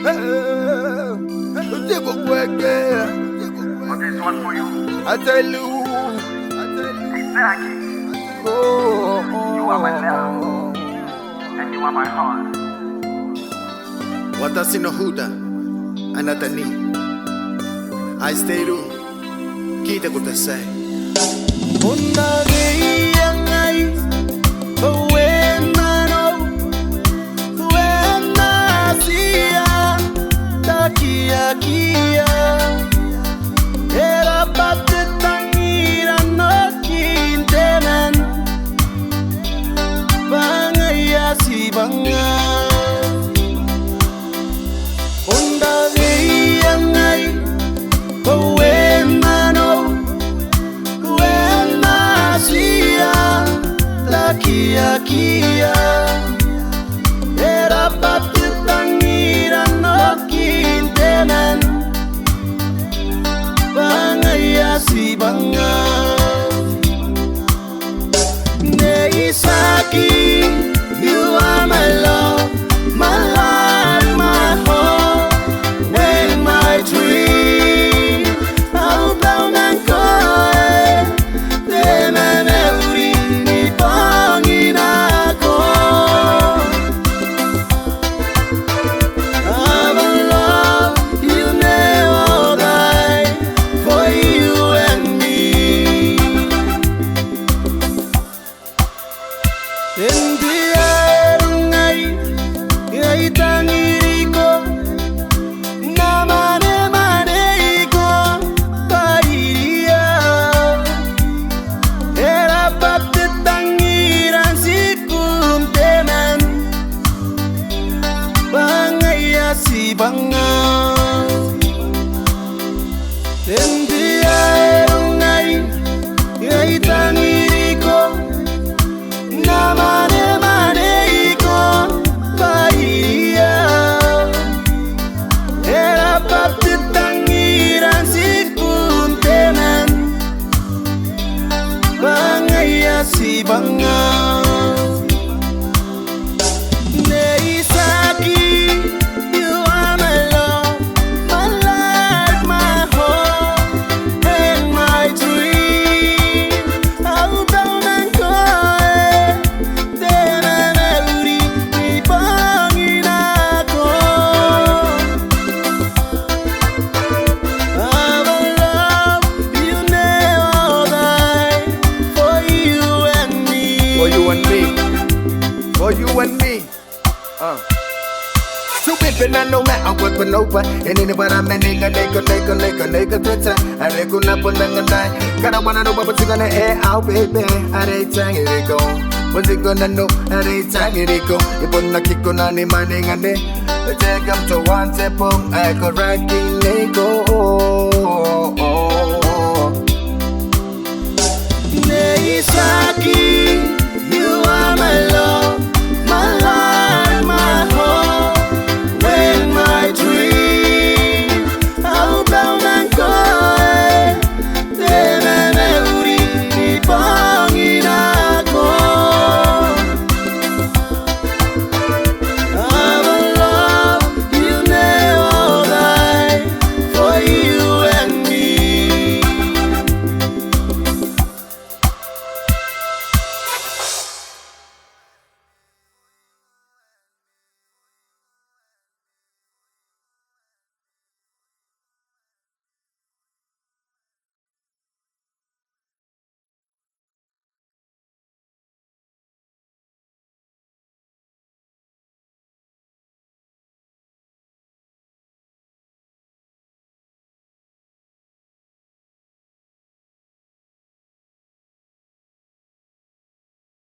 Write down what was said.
But this one for you. I tell you, Exactly. You are my love. And you are my heart. wata sino huda, anatani. I stay ru, kita ko tasay. Kia era patitangira no kintenan bangaya si banga neisaki you are my love my life my heart and my dream how down and coy temen every banga Teaero ngai ngai tangiriko na mane iko paia era parte tangiran sikun tenan banga ya si banga neisaki For you and me, stupid but I know man, I'm what but no but and anybody I'm a nigga Twitter I reckon up on the night gotta wanna know what's gonna air out baby I ain't telling it go what's it gonna know I ain't telling it go if I'm not kicking on the money and they take them to one step up I could ranking they go Neisaki